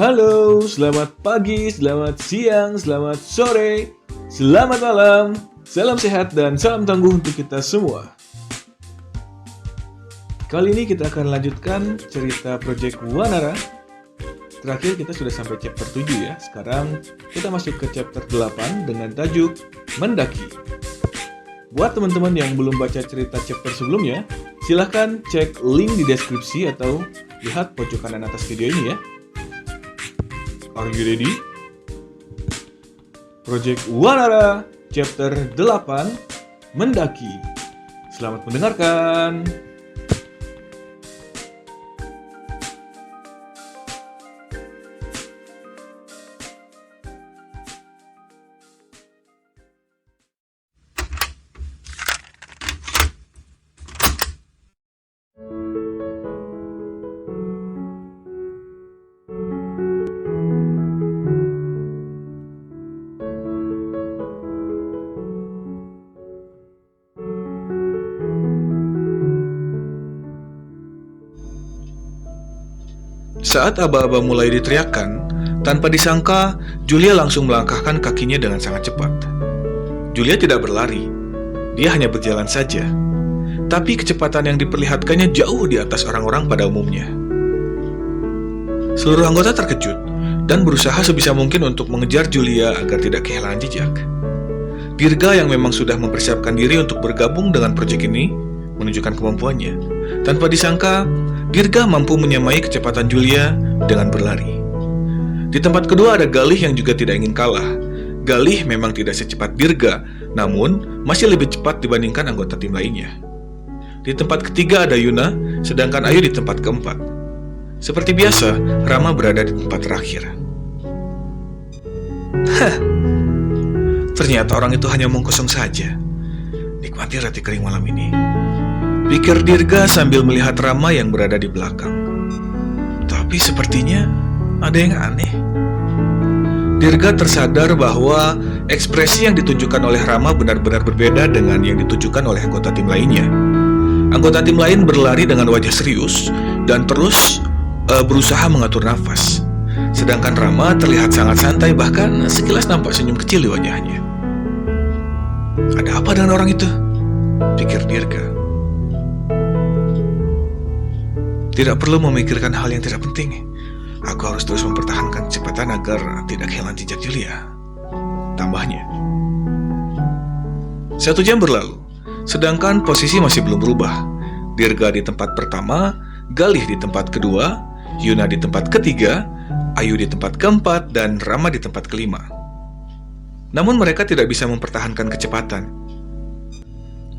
Halo, selamat pagi, selamat siang, selamat sore, selamat malam, salam sehat dan salam tangguh untuk kita semua. Kali ini kita akan lanjutkan cerita Project Wanara. Terakhir kita sudah sampai chapter 7 ya. Sekarang kita masuk ke chapter 8 dengan tajuk Mendaki. Buat teman-teman yang belum baca cerita chapter sebelumnya, silahkan cek link di deskripsi atau lihat pojok kanan atas video ini ya. Are you ready? Project Wanara chapter 8 Mendaki. Selamat mendengarkan. Saat aba-aba mulai diteriakkan, tanpa disangka, Julia langsung melangkahkan kakinya dengan sangat cepat. Julia tidak berlari, dia hanya berjalan saja. Tapi kecepatan yang diperlihatkannya jauh di atas orang-orang pada umumnya. Seluruh anggota terkejut dan berusaha sebisa mungkin untuk mengejar Julia agar tidak kehilangan jejak. Dirga yang memang sudah mempersiapkan diri untuk bergabung dengan proyek ini, menunjukkan kemampuannya. Tanpa disangka, Dirga mampu menyamai kecepatan Julia dengan berlari. Di tempat kedua ada Galih yang juga tidak ingin kalah. Galih memang tidak secepat Dirga, namun masih lebih cepat dibandingkan anggota tim lainnya. Di tempat ketiga ada Yuna, sedangkan Ayu di tempat keempat. Seperti biasa, Rama berada di tempat terakhir. Ternyata orang itu hanya omong kosong saja. Nikmati roti kering malam ini, pikir Dirga sambil melihat Rama yang berada di belakang. Tapi sepertinya ada yang aneh. Dirga tersadar bahwa ekspresi yang ditunjukkan oleh Rama benar-benar berbeda dengan yang ditunjukkan oleh anggota tim lainnya. Anggota tim lain berlari dengan wajah serius dan terus berusaha mengatur nafas. Sedangkan Rama terlihat sangat santai, bahkan sekilas nampak senyum kecil di wajahnya. Ada apa dengan orang itu? Pikir Dirga. Tidak perlu memikirkan hal yang tidak penting. Aku harus terus mempertahankan kecepatan agar tidak kehilangan jejak Julia, tambahnya. 1 jam berlalu, sedangkan posisi masih belum berubah. Dirga di tempat pertama, Galih di tempat kedua, Yuna di tempat ketiga, Ayu di tempat keempat, dan Rama di tempat kelima. Namun mereka tidak bisa mempertahankan kecepatan.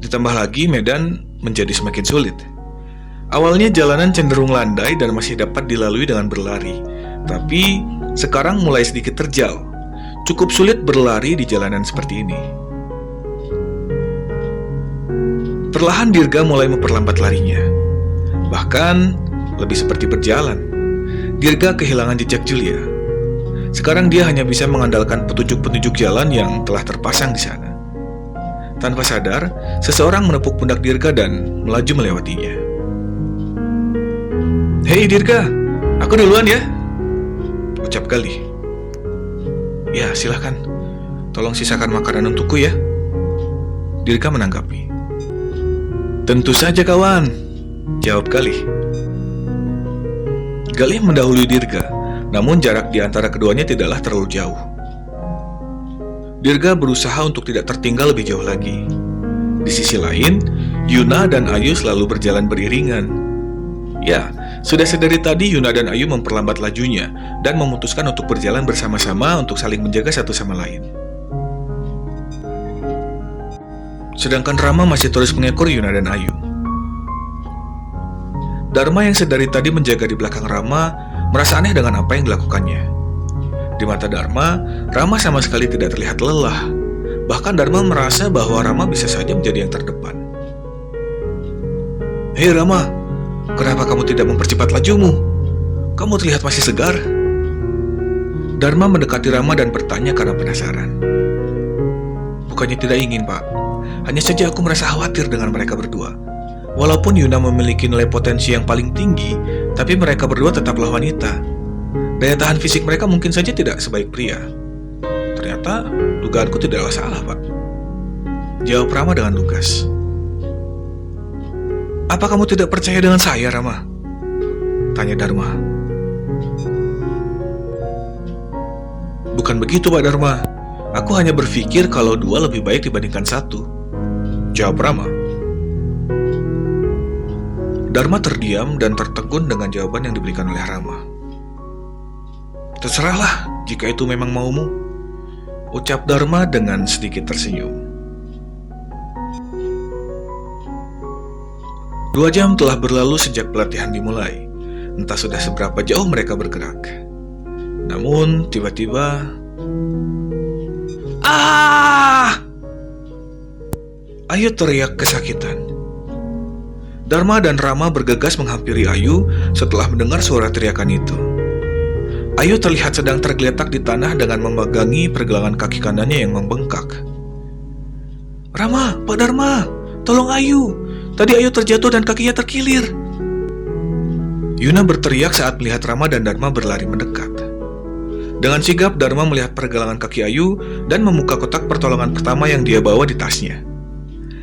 Ditambah lagi medan menjadi semakin sulit. Awalnya jalanan cenderung landai dan masih dapat dilalui dengan berlari, tapi sekarang mulai sedikit terjal. Cukup sulit berlari di jalanan seperti ini. Perlahan Dirga mulai memperlambat larinya, bahkan lebih seperti berjalan. Dirga kehilangan jejak Julia. Sekarang dia hanya bisa mengandalkan petunjuk-petunjuk jalan yang telah terpasang di sana. Tanpa sadar, seseorang menepuk pundak Dirga dan melaju melewatinya. Hei Dirga, aku duluan ya, ucap Galih. Ya, silahkan. Tolong sisakan makanan untukku ya, Dirga menanggapi. Tentu saja kawan, jawab Galih. Galih mendahului Dirga, namun jarak di antara keduanya tidaklah terlalu jauh. Dirga berusaha untuk tidak tertinggal lebih jauh lagi. Di sisi lain, Yuna dan Ayu selalu berjalan beriringan. Ya, sudah sedari tadi Yuna dan Ayu memperlambat lajunya dan memutuskan untuk berjalan bersama-sama untuk saling menjaga satu sama lain. Sedangkan Rama masih terus mengekor Yuna dan Ayu. Dharma yang sedari tadi menjaga di belakang Rama merasa aneh dengan apa yang dilakukannya. Di mata Dharma, Rama sama sekali tidak terlihat lelah. Bahkan Dharma merasa bahwa Rama bisa saja menjadi yang terdepan. Hei Rama, kenapa kamu tidak mempercepat lajumu? Kamu terlihat masih segar. Dharma mendekati Rama dan bertanya karena penasaran. Bukannya tidak ingin, Pak. Hanya saja aku merasa khawatir dengan mereka berdua. Walaupun Yuna memiliki nilai potensi yang paling tinggi, tapi mereka berdua tetaplah wanita. Daya tahan fisik mereka mungkin saja tidak sebaik pria. Ternyata dugaanku tidaklah salah, Pak. Jawab Rama dengan lugas. Apa kamu tidak percaya dengan saya, Rama? Tanya Dharma. Bukan begitu, Pak Dharma. Aku hanya berpikir kalau 2 lebih baik dibandingkan 1. Jawab Rama. Dharma terdiam dan tertegun dengan jawaban yang diberikan oleh Rama. Terserahlah jika itu memang maumu, ucap Dharma dengan sedikit tersenyum. 2 jam telah berlalu sejak pelatihan dimulai. Entah sudah seberapa jauh mereka bergerak. Namun tiba-tiba, Ayu teriak kesakitan. Dharma dan Rama bergegas menghampiri Ayu setelah mendengar suara teriakan itu. Ayu terlihat sedang tergeletak di tanah dengan memegangi pergelangan kaki kanannya yang membengkak. Rama, Pak Dharma, tolong Ayu. Tadi Ayu terjatuh dan kakinya terkilir. Yuna berteriak saat melihat Rama dan Dharma berlari mendekat. Dengan sigap Dharma melihat pergelangan kaki Ayu dan membuka kotak pertolongan pertama yang dia bawa di tasnya.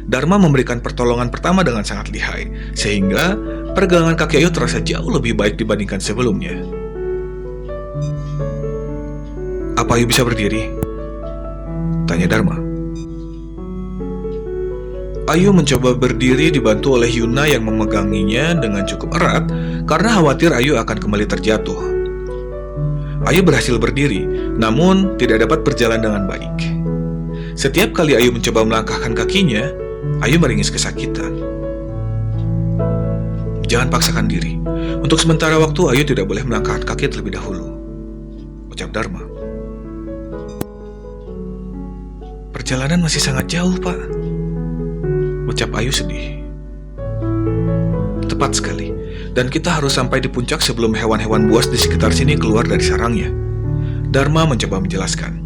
Dharma memberikan pertolongan pertama dengan sangat lihai, sehingga pergelangan kaki Ayu terasa jauh lebih baik dibandingkan sebelumnya. Apa Ayu bisa berdiri? Tanya Dharma. Ayu mencoba berdiri dibantu oleh Yuna yang memeganginya dengan cukup erat karena khawatir Ayu akan kembali terjatuh. Ayu berhasil berdiri, namun tidak dapat berjalan dengan baik. Setiap kali Ayu mencoba melangkahkan kakinya, Ayu meringis kesakitan. Jangan paksakan diri. Untuk sementara waktu Ayu tidak boleh melangkahkan kaki terlebih dahulu, ucap Dharma. Perjalanan masih sangat jauh, Pak, ucap Ayu sedih. Tepat sekali. Dan kita harus sampai di puncak sebelum hewan-hewan buas di sekitar sini keluar dari sarangnya. Dharma mencoba menjelaskan.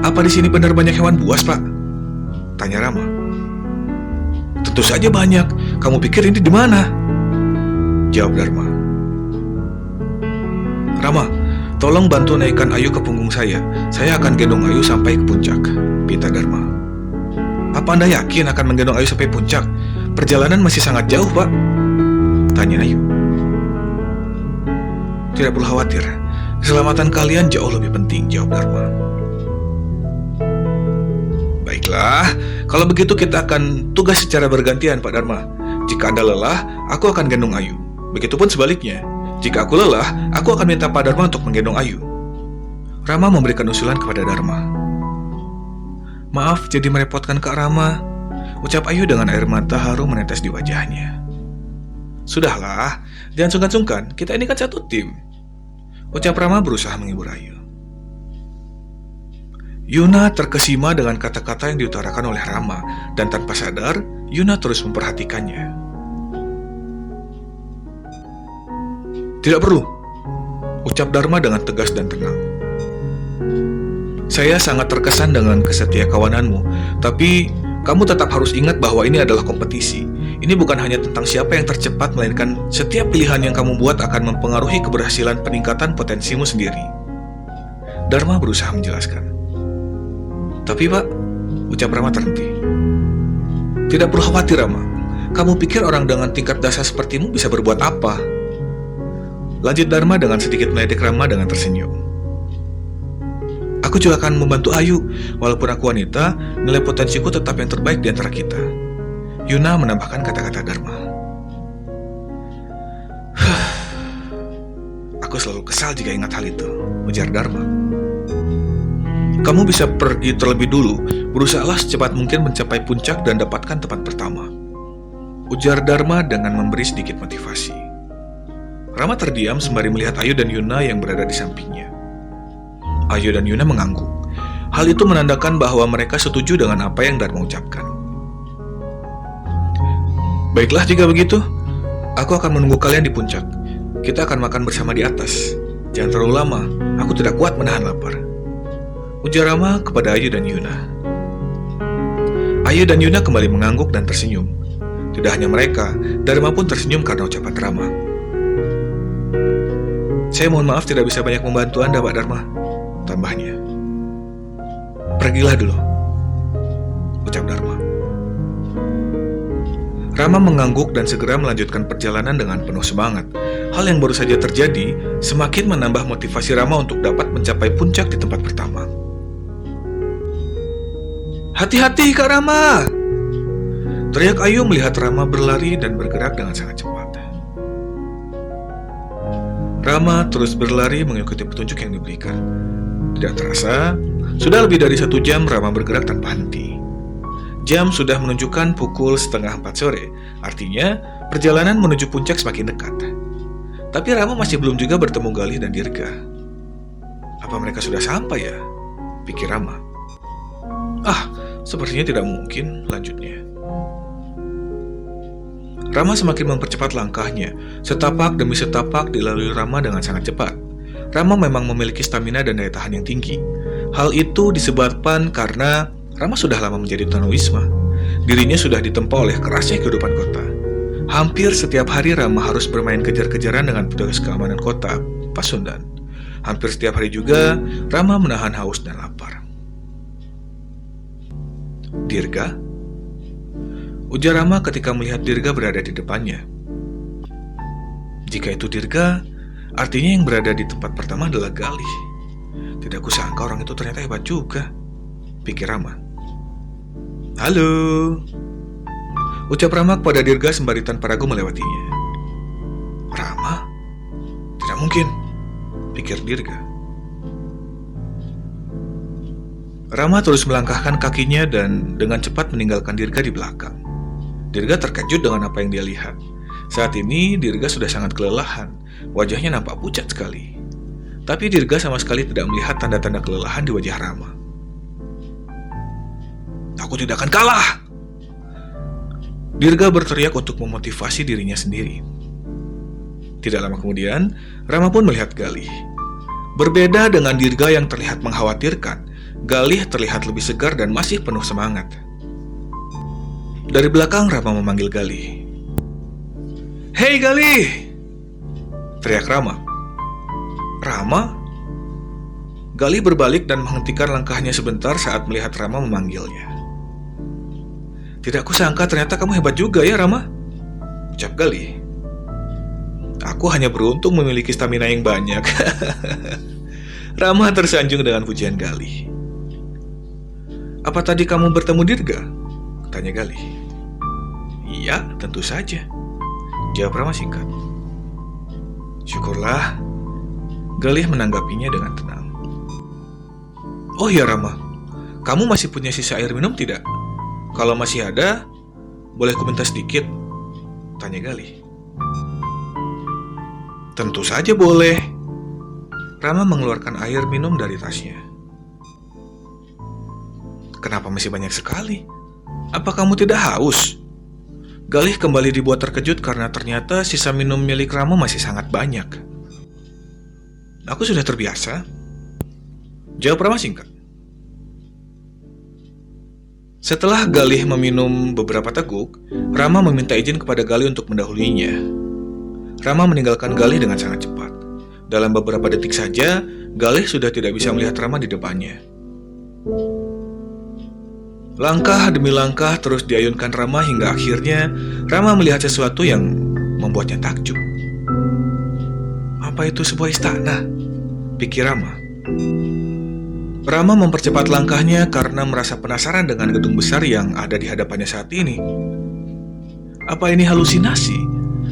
Apa di sini benar banyak hewan buas, Pak? Tanya Rama. Tentu saja banyak. Kamu pikir ini di mana? Jawab Dharma. Rama, tolong bantu naikkan Ayu ke punggung saya. Saya akan gendong Ayu sampai ke puncak, pinta Dharma. Apa Anda yakin akan menggendong Ayu sampai puncak? Perjalanan masih sangat jauh, Pak, tanya Ayu. Tidak perlu khawatir. Keselamatan kalian jauh lebih penting, jawab Dharma. Baiklah, kalau begitu kita akan tugas secara bergantian, Pak Dharma. Jika Anda lelah, aku akan gendong Ayu. Begitupun sebaliknya. Jika aku lelah, aku akan minta Pak Dharma untuk menggendong Ayu. Rama memberikan usulan kepada Dharma. Maaf jadi merepotkan Kak Rama, ucap Ayu dengan air mata haru menetes di wajahnya. Sudahlah, jangan sungkan-sungkan, kita ini kan satu tim, ucap Rama berusaha menghibur Ayu. Yuna terkesima dengan kata-kata yang diutarakan oleh Rama, dan tanpa sadar, Yuna terus memperhatikannya. Tidak perlu, ucap Dharma dengan tegas dan tenang. Saya sangat terkesan dengan kesetiakawananmu, tapi kamu tetap harus ingat bahwa ini adalah kompetisi. Ini bukan hanya tentang siapa yang tercepat, melainkan setiap pilihan yang kamu buat akan mempengaruhi keberhasilan peningkatan potensimu sendiri. Dharma berusaha menjelaskan. Tapi Pak, ucap Rama terhenti. Tidak perlu khawatir Rama. Kamu pikir orang dengan tingkat dasar sepertimu bisa berbuat apa? Lanjut Dharma dengan sedikit meledek Rama dengan tersenyum. Aku juga akan membantu Ayu. Walaupun aku wanita, nilai potensiku tetap yang terbaik di antara kita. Yuna menambahkan kata-kata Dharma. Aku selalu kesal jika ingat hal itu, ujar Dharma. Kamu bisa pergi terlebih dulu. Berusahalah secepat mungkin mencapai puncak dan dapatkan tempat pertama, ujar Dharma dengan memberi sedikit motivasi. Rama terdiam sembari melihat Ayu dan Yuna yang berada di sampingnya. Ayu dan Yuna mengangguk. Hal itu menandakan bahwa mereka setuju dengan apa yang Dharma ucapkan. Baiklah jika begitu, aku akan menunggu kalian di puncak. Kita akan makan bersama di atas. Jangan terlalu lama, aku tidak kuat menahan lapar, ujar Rama kepada Ayu dan Yuna. Ayu dan Yuna kembali mengangguk dan tersenyum. Tidak hanya mereka, Dharma pun tersenyum karena ucapan Rama. Saya mohon maaf tidak bisa banyak membantu Anda, Pak Dharma, tambahnya. Pergilah dulu, ucap Dharma. Rama mengangguk dan segera melanjutkan perjalanan dengan penuh semangat. Hal yang baru saja terjadi semakin menambah motivasi Rama untuk dapat mencapai puncak di tempat pertama. Hati-hati, Kak Rama! Teriak Ayu melihat Rama berlari dan bergerak dengan sangat cepat. Rama terus berlari mengikuti petunjuk yang diberikan. Tidak terasa, sudah lebih dari 1 jam Rama bergerak tanpa henti. Jam sudah menunjukkan pukul 3:30 sore, artinya perjalanan menuju puncak semakin dekat. Tapi Rama masih belum juga bertemu Galih dan Dirga. Apa mereka sudah sampai ya? Pikir Rama. Sepertinya tidak mungkin, lanjutnya. Rama semakin mempercepat langkahnya. Setapak demi setapak dilalui Rama dengan sangat cepat. Rama memang memiliki stamina dan daya tahan yang tinggi. Hal itu disebabkan karena Rama sudah lama menjadi tunawisma. Dirinya sudah ditempa oleh kerasnya kehidupan kota. Hampir setiap hari Rama harus bermain kejar-kejaran dengan petugas keamanan kota, Pasundan. Hampir setiap hari juga Rama menahan haus dan lapar. Dirga? Ujar Rama ketika melihat Dirga berada di depannya. Jika itu Dirga, artinya yang berada di tempat pertama adalah Galih. Tidak kusangka orang itu ternyata hebat juga, pikir Rama. Halo, ucap Rama kepada Dirga sembari tanpa ragu melewatinya. Rama? Tidak mungkin, pikir Dirga. Rama terus melangkahkan kakinya dan dengan cepat meninggalkan Dirga di belakang. Dirga terkejut dengan apa yang dia lihat. Saat ini Dirga sudah sangat kelelahan. Wajahnya nampak pucat sekali. Tapi Dirga sama sekali tidak melihat tanda-tanda kelelahan di wajah Rama. Aku tidak akan kalah! Dirga berteriak untuk memotivasi dirinya sendiri. Tidak lama kemudian, Rama pun melihat Galih. Berbeda dengan Dirga yang terlihat mengkhawatirkan, Galih terlihat lebih segar dan masih penuh semangat. Dari belakang Rama memanggil Galih. Hei Galih! Teriak Rama. Rama? Galih berbalik dan menghentikan langkahnya sebentar saat melihat Rama memanggilnya. Tidak kusangka ternyata kamu hebat juga ya Rama, ucap Galih. Aku hanya beruntung memiliki stamina yang banyak. Rama tersanjung dengan pujian Galih. Apa tadi kamu bertemu Dirga? Tanya Galih. Iya, tentu saja, jawab Rama singkat. Syukurlah, Galih menanggapinya dengan tenang. Oh ya Rama, kamu masih punya sisa air minum tidak? Kalau masih ada, boleh ku minta sedikit? Tanya Galih. Tentu saja boleh. Rama mengeluarkan air minum dari tasnya. Kenapa masih banyak sekali? Apa kamu tidak haus? Galih kembali dibuat terkejut karena ternyata sisa minum milik Rama masih sangat banyak. Aku sudah terbiasa, jawab Rama singkat. Setelah Galih meminum beberapa teguk, Rama meminta izin kepada Galih untuk mendahuluinya. Rama meninggalkan Galih dengan sangat cepat. Dalam beberapa detik saja, Galih sudah tidak bisa melihat Rama di depannya. Langkah demi langkah terus diayunkan Rama hingga akhirnya Rama melihat sesuatu yang membuatnya takjub. Apa itu sebuah istana? Pikir Rama. Rama mempercepat langkahnya karena merasa penasaran dengan gedung besar yang ada di hadapannya saat ini. Apa ini halusinasi?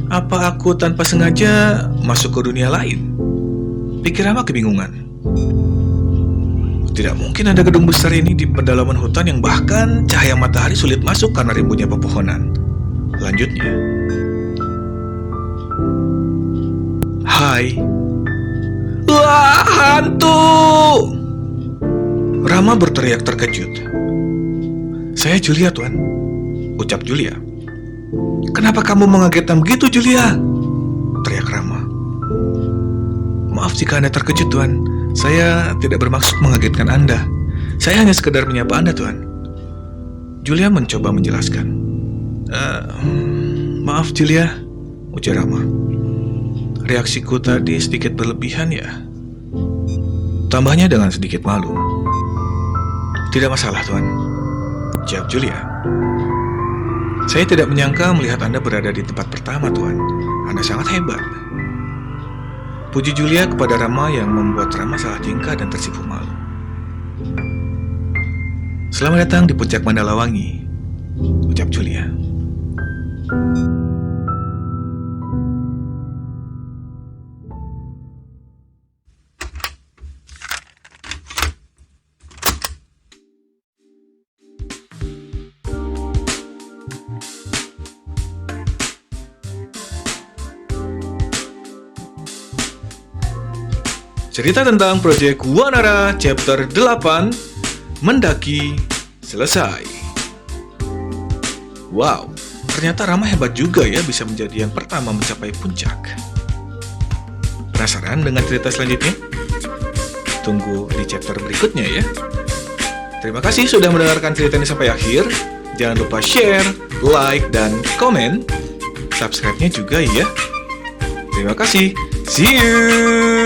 Apa aku tanpa sengaja masuk ke dunia lain? Pikir Rama kebingungan. Tidak mungkin ada gedung besar ini di pedalaman hutan yang bahkan cahaya matahari sulit masuk karena rimbunnya pepohonan. Lanjutnya. Hai. Wah, hantu! Rama berteriak terkejut. Saya Julia, Tuan, ucap Julia. Kenapa kamu mengagetkan begitu, Julia? Teriak Rama. Maaf jika Anda terkejut, Tuan. Saya tidak bermaksud mengagetkan Anda. Saya hanya sekedar menyapa Anda, Tuan. Julia mencoba menjelaskan. Maaf, Julia, ujar Rama. reaksiku tadi sedikit berlebihan ya? Tambahnya dengan sedikit malu. Tidak masalah, Tuan, jawab Julia. Saya tidak menyangka melihat Anda berada di tempat pertama, Tuan. Anda sangat hebat. Puji Julia kepada Rama yang membuat Rama salah tingkah dan tersipu malu. Selamat datang di puncak Mandalawangi, ucap Julia. Cerita tentang proyek Wanara chapter 8 Mendaki selesai. Wow, ternyata Rama hebat juga ya bisa menjadi yang pertama mencapai puncak. Penasaran dengan cerita selanjutnya? Tunggu di chapter berikutnya ya. Terima kasih sudah mendengarkan cerita ini sampai akhir. Jangan lupa share, like, dan komen. Subscribe-nya juga ya. Terima kasih. See you.